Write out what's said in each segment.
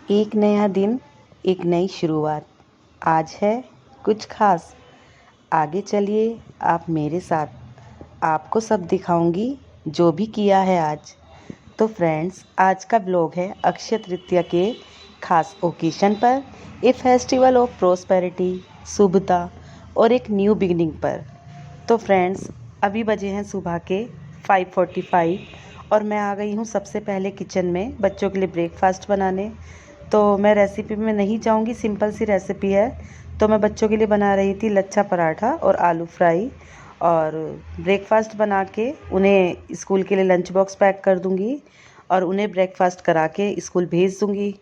एक नया दिन, एक नई शुरुआत। आज है कुछ खास। आगे चलिए आप मेरे साथ, आपको सब दिखाऊंगी जो भी किया है आज। तो फ्रेंड्स, आज का ब्लॉग है अक्षय तृतीया के खास ओकेशन पर, ए फेस्टिवल ऑफ प्रोस्पेरिटी, शुभता और एक न्यू बिगिनिंग पर। तो फ्रेंड्स, अभी बजे हैं सुबह के 5:45 और मैं आ गई हूँ सबसे पहले किचन में बच्चों के लिए ब्रेकफास्ट बनाने। तो मैं रेसिपी में नहीं जाऊँगी, सिंपल सी रेसिपी है। तो मैं बच्चों के लिए बना रही थी लच्छा पराठा और आलू फ्राई, और ब्रेकफास्ट बना के उन्हें स्कूल के लिए लंच बॉक्स पैक कर दूँगी और उन्हें ब्रेकफास्ट करा के स्कूल भेज दूँगी।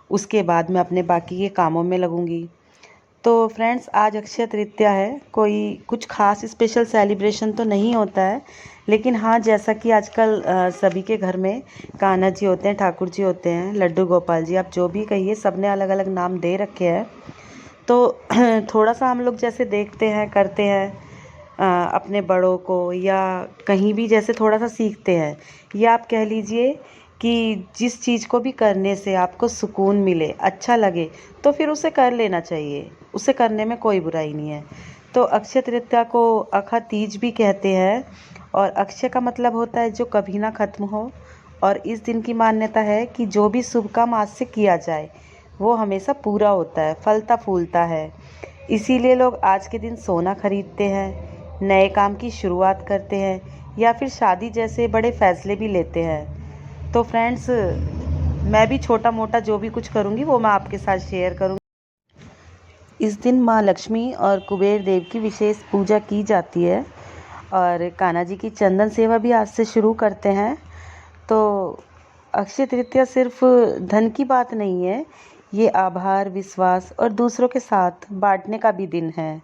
उसके बाद मैं अपने बाकी के कामों में लगूँगी। तो फ्रेंड्स, आज अक्षय तृतीया है। कोई कुछ खास स्पेशल सेलिब्रेशन तो नहीं होता है, लेकिन हाँ, जैसा कि आजकल सभी के घर में कान्हा जी होते हैं, ठाकुर जी होते हैं, लड्डू गोपाल जी, आप जो भी कहिए, सब ने अलग अलग नाम दे रखे हैं। तो थोड़ा सा हम लोग जैसे देखते हैं, करते हैं अपने बड़ों को, या कहीं भी जैसे थोड़ा सा सीखते हैं, या आप कह लीजिए कि जिस चीज़ को भी करने से आपको सुकून मिले, अच्छा लगे, तो फिर उसे कर लेना चाहिए। उसे करने में कोई बुराई नहीं है। तो अक्षय तृतीया को अखा तीज भी कहते हैं, और अक्षय का मतलब होता है जो कभी ना ख़त्म हो। और इस दिन की मान्यता है कि जो भी शुभ काम आज से किया जाए वो हमेशा पूरा होता है, फलता फूलता है। इसीलिए लोग आज के दिन सोना खरीदते हैं, नए काम की शुरुआत करते हैं, या फिर शादी जैसे बड़े फैसले भी लेते हैं। तो फ्रेंड्स, मैं भी छोटा मोटा जो भी कुछ करूँगी वो मैं आपके साथ शेयर करूँगी। इस दिन माँ लक्ष्मी और कुबेर देव की विशेष पूजा की जाती है, और कान्हा जी की चंदन सेवा भी आज से शुरू करते हैं। तो अक्षय तृतीया सिर्फ धन की बात नहीं है, ये आभार, विश्वास और दूसरों के साथ बांटने का भी दिन है।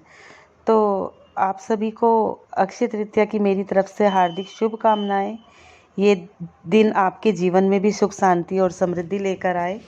तो आप सभी को अक्षय तृतीया की मेरी तरफ से हार्दिक शुभकामनाएं। ये दिन आपके जीवन में भी सुख, शांति और समृद्धि लेकर आए।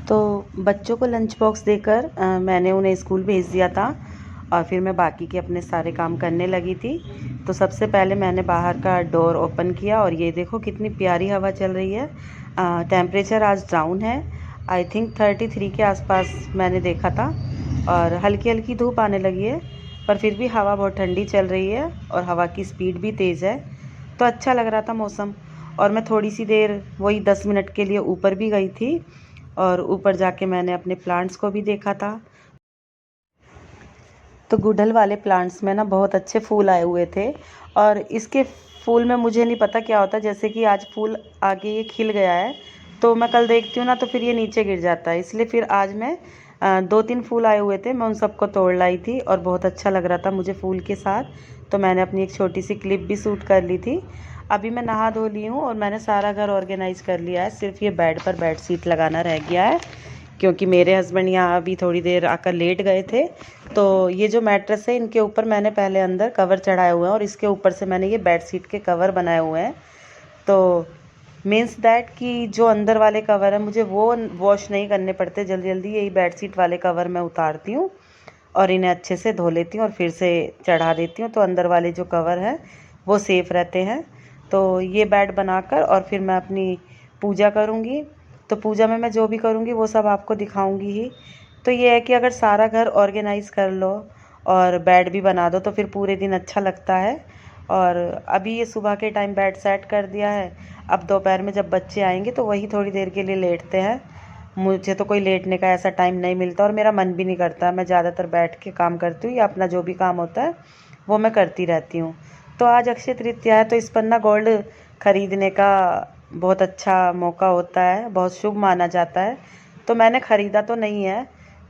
तो बच्चों को लंच बॉक्स देकर मैंने उन्हें स्कूल भेज दिया था, और फिर मैं बाकी के अपने सारे काम करने लगी थी। तो सबसे पहले मैंने बाहर का डोर ओपन किया, और ये देखो कितनी प्यारी हवा चल रही है। टेम्परेचर आज डाउन है, आई थिंक 33 के आसपास मैंने देखा था, और हल्की हल्की धूप आने लगी है, पर फिर भी हवा बहुत ठंडी चल रही है और हवा की स्पीड भी तेज़ है। तो अच्छा लग रहा था मौसम। और मैं थोड़ी सी देर, वही 10 मिनट के लिए ऊपर भी गई थी, और ऊपर जाके मैंने अपने प्लांट्स को भी देखा था। तो गुड़हल वाले प्लांट्स में ना बहुत अच्छे फूल आए हुए थे, और इसके फूल में मुझे नहीं पता क्या होता, जैसे कि आज फूल आगे ये खिल गया है, तो मैं कल देखती हूँ ना तो फिर ये नीचे गिर जाता है। इसलिए फिर आज मैं 2-3 फूल आए हुए थे, मैं उन सबको तोड़ लाई थी, और बहुत अच्छा लग रहा था मुझे फूल के साथ। तो मैंने अपनी एक छोटी सी क्लिप भी शूट कर ली थी। अभी मैं नहा धो ली हूँ और मैंने सारा घर ऑर्गेनाइज कर लिया है, सिर्फ ये बेड पर बेड शीट लगाना रह गया है, क्योंकि मेरे हस्बैंड यहाँ अभी थोड़ी देर आकर लेट गए थे। तो ये जो मैट्रेस है, इनके ऊपर मैंने पहले अंदर कवर चढ़ाए हुए हैं, और इसके ऊपर से मैंने ये बेड शीट के कवर बनाए हुए हैं। तो मीन्स दैट कि जो अंदर वाले कवर है मुझे वो वॉश नहीं करने पड़ते जल्दी जल्दी। यही बेड शीट वाले कवर मैं उतारती हूँ और इन्हें अच्छे से धो लेती हूँ और फिर से चढ़ा देती हूँ, तो अंदर वाले जो कवर हैं वो सेफ़ रहते हैं। तो ये बेड बनाकर और फिर मैं अपनी पूजा करूँगी। तो पूजा में मैं जो भी करूँगी वो सब आपको दिखाऊँगी ही। तो ये है कि अगर सारा घर ऑर्गेनाइज़ कर लो और बेड भी बना दो तो फिर पूरे दिन अच्छा लगता है। और अभी ये सुबह के टाइम बेड सेट कर दिया है। अब दोपहर में जब बच्चे आएंगे तो वही थोड़ी देर के लिए लेटते हैं। मुझे तो कोई लेटने का ऐसा टाइम नहीं मिलता और मेरा मन भी नहीं करता। मैं ज़्यादातर बैठ के काम करती हूँ या अपना जो भी काम होता है वो मैं करती रहती हूँ। तो आज अक्षय तृतीया है, तो इस पर ना गोल्ड ख़रीदने का बहुत अच्छा मौका होता है, बहुत शुभ माना जाता है। तो मैंने ख़रीदा तो नहीं है,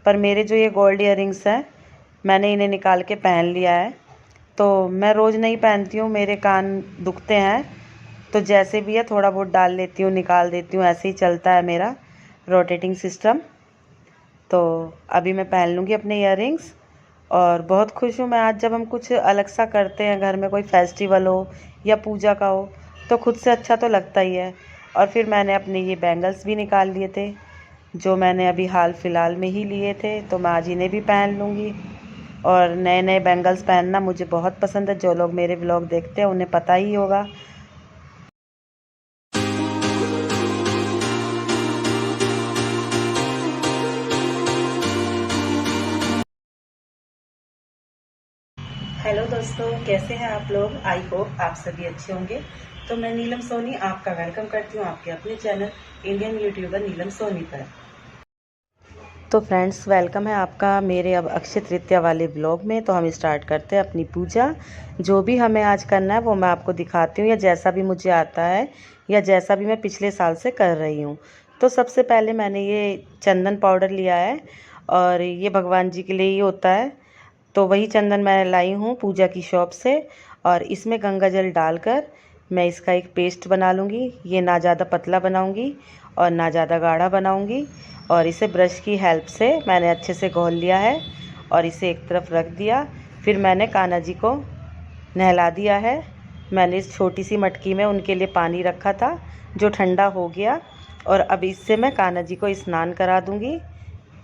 पर मेरे जो ये गोल्ड इयररिंग्स हैं मैंने इन्हें निकाल के पहन लिया है। तो मैं रोज़ नहीं पहनती हूँ, मेरे कान दुखते हैं, तो जैसे भी है थोड़ा बहुत डाल लेती हूँ, निकाल देती हूँ, ऐसे ही चलता है मेरा रोटेटिंग सिस्टम। तो अभी मैं पहन लूँगी अपने इयररिंग्स और बहुत खुश हूँ मैं आज। जब हम कुछ अलग सा करते हैं, घर में कोई फेस्टिवल हो या पूजा का हो, तो खुद से अच्छा तो लगता ही है। और फिर मैंने अपने ये बैंगल्स भी निकाल लिए थे, जो मैंने अभी हाल फिलहाल में ही लिए थे, तो मैं आज इन्हें भी पहन लूँगी। और नए नए बैंगल्स पहनना मुझे बहुत पसंद है। जो लोग मेरे व्लॉग देखते हैं उन्हें पता ही होगा। हेलो दोस्तों, कैसे हैं आप लोग? आई होप आप सभी अच्छे होंगे। तो मैं नीलम सोनी आपका वेलकम करती हूँ आपके अपने चैनल इंडियन यूट्यूबर नीलम सोनी पर। तो फ्रेंड्स, वेलकम है आपका मेरे अब अक्षय तृतीया वाले ब्लॉग में। तो हम स्टार्ट करते हैं अपनी पूजा। जो भी हमें आज करना है वो मैं आपको दिखाती हूँ, या जैसा भी मुझे आता है, या जैसा भी मैं पिछले साल से कर रही हूँ। तो सबसे पहले मैंने ये चंदन पाउडर लिया है, और ये भगवान जी के लिए ही होता है। तो वही चंदन मैं लाई हूँ पूजा की शॉप से, और इसमें गंगा जल डालकर मैं इसका एक पेस्ट बना लूँगी। ये ना ज़्यादा पतला बनाऊँगी और ना ज़्यादा गाढ़ा बनाऊँगी। और इसे ब्रश की हेल्प से मैंने अच्छे से घोल लिया है और इसे एक तरफ रख दिया। फिर मैंने कान्हा जी को नहला दिया है। मैंने इस छोटी सी मटकी में उनके लिए पानी रखा था, जो ठंडा हो गया, और अब इससे मैं कान्हा जी को स्नान करा दूँगी।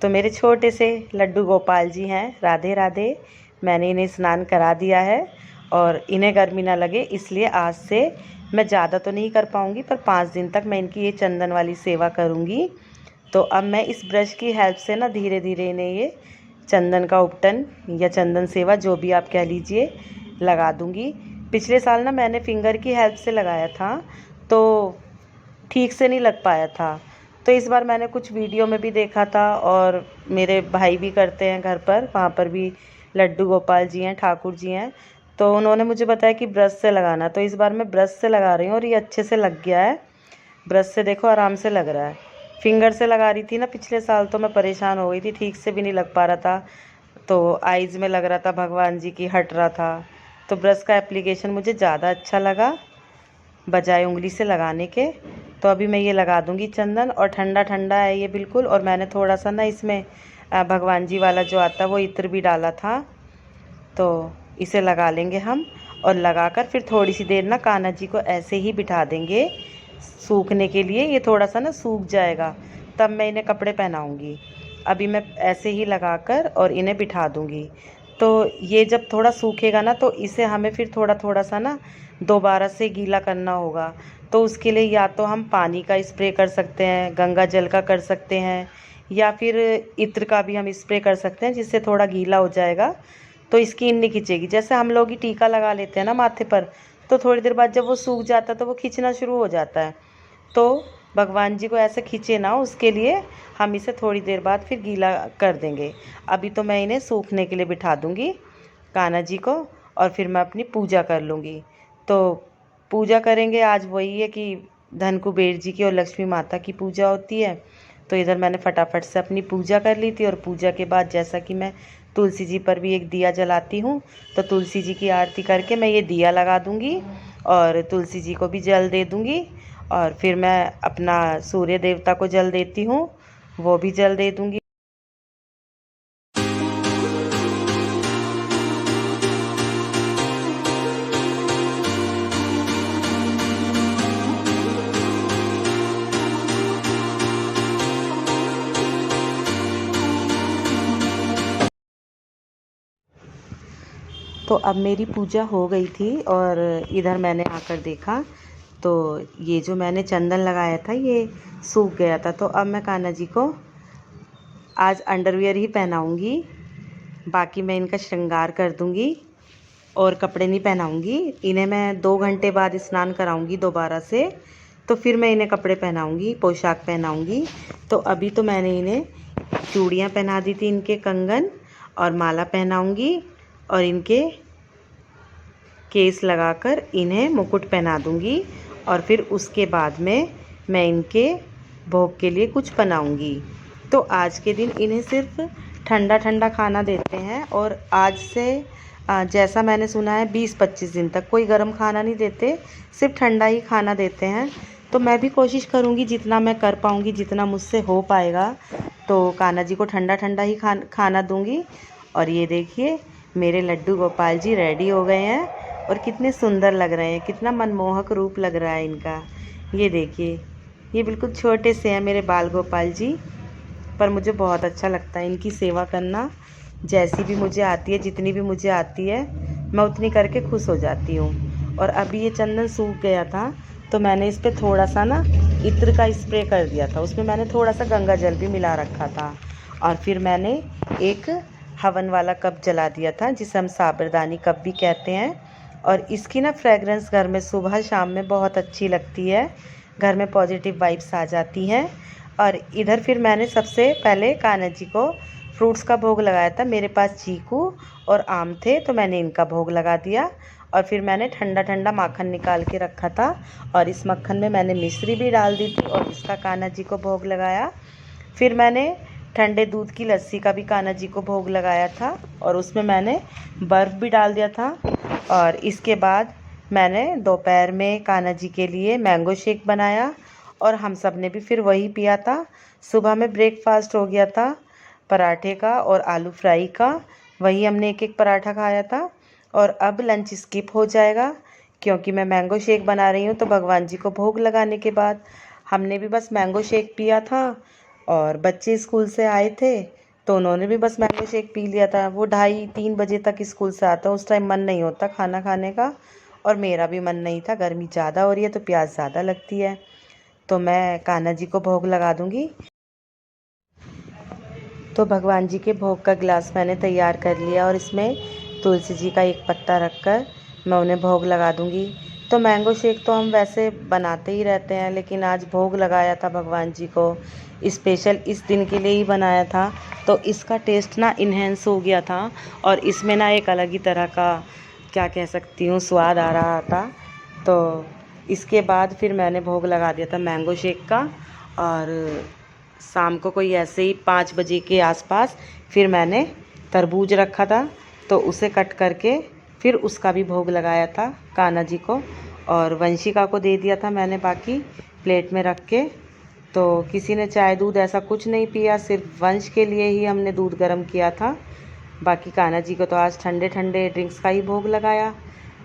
तो मेरे छोटे से लड्डू गोपाल जी हैं, राधे राधे। मैंने इन्हें स्नान करा दिया है, और इन्हें गर्मी ना लगे इसलिए आज से मैं ज़्यादा तो नहीं कर पाऊँगी, पर 5 दिन तक मैं इनकी ये चंदन वाली सेवा करूँगी। तो अब मैं इस ब्रश की हेल्प से ना धीरे धीरे इन्हें ये चंदन का उपटन या चंदन सेवा, जो भी आप कह लीजिए, लगा दूँगी। पिछले साल ना मैंने फिंगर की हेल्प से लगाया था, तो ठीक से नहीं लग पाया था। तो इस बार मैंने कुछ वीडियो में भी देखा था, और मेरे भाई भी करते हैं घर पर, वहाँ पर भी लड्डू गोपाल जी हैं, ठाकुर जी हैं, तो उन्होंने मुझे बताया कि ब्रश से लगाना। तो इस बार मैं ब्रश से लगा रही हूँ और ये अच्छे से लग गया है। ब्रश से देखो आराम से लग रहा है। फिंगर से लगा रही थी ना पिछले साल, तो मैं परेशान हो गई थी, ठीक से भी नहीं लग पा रहा था। तो आइज़ में लग रहा था भगवान जी की, हट रहा था। तो ब्रश का एप्लीकेशन मुझे ज़्यादा अच्छा लगा बजाय उंगली से लगाने के। तो अभी मैं ये लगा दूंगी चंदन, और ठंडा ठंडा है ये बिल्कुल। और मैंने थोड़ा सा ना इसमें भगवान जी वाला जो आता है वो इत्र भी डाला था। तो इसे लगा लेंगे हम, और लगाकर फिर थोड़ी सी देर ना कान्हा जी को ऐसे ही बिठा देंगे सूखने के लिए। ये थोड़ा सा ना सूख जाएगा, तब मैं इन्हें कपड़े पहनाऊँगी। अभी मैं ऐसे ही लगाकर और इन्हें बिठा दूँगी। तो ये जब थोड़ा सूखेगा ना, तो इसे हमें फिर थोड़ा थोड़ा सा ना दोबारा से गीला करना होगा। तो उसके लिए या तो हम पानी का स्प्रे कर सकते हैं, गंगा जल का कर सकते हैं, या फिर इत्र का भी हम स्प्रे कर सकते हैं, जिससे थोड़ा गीला हो जाएगा, तो स्किन नहीं खिंचेगी। जैसे हम लोग ही टीका लगा लेते हैं ना माथे पर, तो थोड़ी देर बाद जब वो सूख जाता है तो वो खींचना शुरू हो जाता है। तो भगवान जी को ऐसे खींचे ना, उसके लिए हम इसे थोड़ी देर बाद फिर गीला कर देंगे। अभी तो मैं इन्हें सूखने के लिए बिठा दूँगी कान्हा जी को, और फिर मैं अपनी पूजा कर लूँगी। तो पूजा करेंगे आज, वही है कि धन कुबेर जी की और लक्ष्मी माता की पूजा होती है। तो इधर मैंने फटाफट से अपनी पूजा कर ली थी, और पूजा के बाद जैसा कि मैं तुलसी जी पर भी एक दिया जलाती हूँ, तो तुलसी जी की आरती करके मैं ये दिया लगा दूँगी, और तुलसी जी को भी जल दे दूँगी। और फिर मैं अपना सूर्य देवता को जल देती हूँ, वो भी जल दे दूँगी। तो अब मेरी पूजा हो गई थी, और इधर मैंने आकर देखा तो ये जो मैंने चंदन लगाया था ये सूख गया था। तो अब मैं कान्हा जी को आज अंडरवियर ही पहनाऊँगी, बाकी मैं इनका श्रृंगार कर दूँगी और कपड़े नहीं पहनाऊँगी। इन्हें मैं 2 घंटे बाद स्नान कराऊँगी दोबारा से, तो फिर मैं इन्हें कपड़े पहनाऊँगी, पोशाक पहनाऊँगी। तो अभी तो मैंने इन्हें चूड़ियाँ पहना दी थी, इनके कंगन और माला पहनाऊँगी, और इनके केस लगाकर इन्हें मुकुट पहना दूँगी। और फिर उसके बाद में मैं इनके भोग के लिए कुछ बनाऊँगी। तो आज के दिन इन्हें सिर्फ ठंडा ठंडा खाना देते हैं। और आज से जैसा मैंने सुना है 20-25 दिन तक कोई गर्म खाना नहीं देते, सिर्फ ठंडा ही खाना देते हैं। तो मैं भी कोशिश करूँगी जितना मैं कर पाऊँगी, जितना मुझसे हो पाएगा, तो कान्हा जी को ठंडा ठंडा ही खाना दूँगी। और ये देखिए मेरे लड्डू गोपाल जी रेडी हो गए हैं और कितने सुंदर लग रहे हैं, कितना मनमोहक रूप लग रहा है इनका। ये देखिए ये बिल्कुल छोटे से हैं मेरे बाल गोपाल जी, पर मुझे बहुत अच्छा लगता है इनकी सेवा करना। जैसी भी मुझे आती है, जितनी भी मुझे आती है, मैं उतनी करके खुश हो जाती हूँ। और अभी ये चंदन सूख गया था तो मैंने इस पर थोड़ा सा ना इत्र का स्प्रे कर दिया था, उसमें मैंने थोड़ा सा गंगा जल भी मिला रखा था। और फिर मैंने एक हवन वाला कप जला दिया था, जिसे हम साबरदानी कप भी कहते हैं। और इसकी ना फ्रेगरेंस घर में सुबह शाम में बहुत अच्छी लगती है, घर में पॉजिटिव वाइब्स आ जाती हैं। और इधर फिर मैंने सबसे पहले कान्हा जी को फ्रूट्स का भोग लगाया था। मेरे पास चीकू और आम थे तो मैंने इनका भोग लगा दिया। और फिर मैंने ठंडा ठंडा माखन निकाल के रखा था और इस मक्खन में मैंने मिश्री भी डाल दी थी और इसका कान्हा जी को भोग लगाया। फिर मैंने ठंडे दूध की लस्सी का भी कान्हा जी को भोग लगाया था और उसमें मैंने बर्फ़ भी डाल दिया था। और इसके बाद मैंने दोपहर में कान्हा जी के लिए मैंगो शेक बनाया और हम सब ने भी फिर वही पिया था। सुबह में ब्रेकफास्ट हो गया था पराठे का और आलू फ्राई का, वही हमने एक एक पराठा खाया था। और अब लंच स्किप हो जाएगा क्योंकि मैं मैंगो शेक बना रही हूँ, तो भगवान जी को भोग लगाने के बाद हमने भी बस मैंगो शेक पिया था। और बच्चे स्कूल से आए थे तो उन्होंने भी बस मैंगो शेक पी लिया था। वो 2:30-3 बजे तक स्कूल से आता, उस टाइम मन नहीं होता खाना खाने का, और मेरा भी मन नहीं था, गर्मी ज़्यादा हो रही है तो प्यास ज़्यादा लगती है। तो मैं कान्हा जी को भोग लगा दूँगी। तो भगवान जी के भोग का गिलास मैंने तैयार कर लिया और इसमें तुलसी जी का एक पत्ता रखकर मैं उन्हें भोग लगा दूँगी। तो मैंगो शेक तो हम वैसे बनाते ही रहते हैं, लेकिन आज भोग लगाया था भगवान जी को, स्पेशल इस दिन के लिए ही बनाया था, तो इसका टेस्ट ना इन्हेंस हो गया था और इसमें ना एक अलग ही तरह का, क्या कह सकती हूँ, स्वाद आ रहा था। तो इसके बाद फिर मैंने भोग लगा दिया था मैंगो शेक का। और शाम को कोई ऐसे ही 5 बजे के आसपास फिर मैंने तरबूज रखा था तो उसे कट करके फिर उसका भी भोग लगाया था कान्हा जी को। और वंशिका को दे दिया था मैंने बाकी प्लेट में रख के। तो किसी ने चाय दूध ऐसा कुछ नहीं पिया, सिर्फ वंश के लिए ही हमने दूध गर्म किया था। बाकी कान्हा जी को तो आज ठंडे ठंडे ड्रिंक्स का ही भोग लगाया।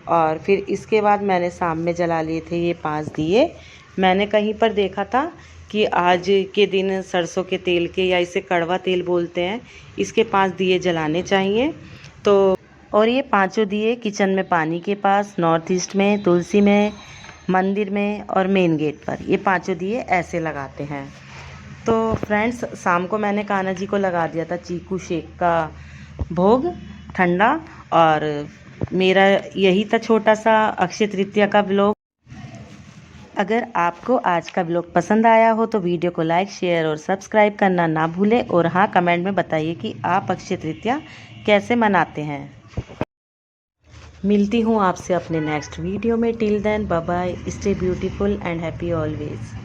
और फिर इसके बाद मैंने शाम में जला लिए थे ये 5 दिए। मैंने कहीं पर देखा था कि आज के दिन सरसों के तेल के, या इसे कड़वा तेल बोलते हैं, इसके 5 दिए जलाने चाहिए। तो और ये 5 दिए किचन में पानी के पास, नॉर्थ ईस्ट में, तुलसी में, मंदिर में और मेन गेट पर, ये 5 दिए ऐसे लगाते हैं। तो फ्रेंड्स, शाम को मैंने कान्हा जी को लगा दिया था चीकू शेक का भोग ठंडा। और मेरा यही था छोटा सा अक्षय तृतीया का व्लॉग। अगर आपको आज का व्लॉग पसंद आया हो तो वीडियो को लाइक, शेयर और सब्सक्राइब करना ना भूलें। और हाँ, कमेंट में बताइए कि आप अक्षय तृतीया कैसे मनाते हैं। मिलती हूँ आपसे अपने नेक्स्ट वीडियो में। Till then bye bye, stay beautiful and happy always.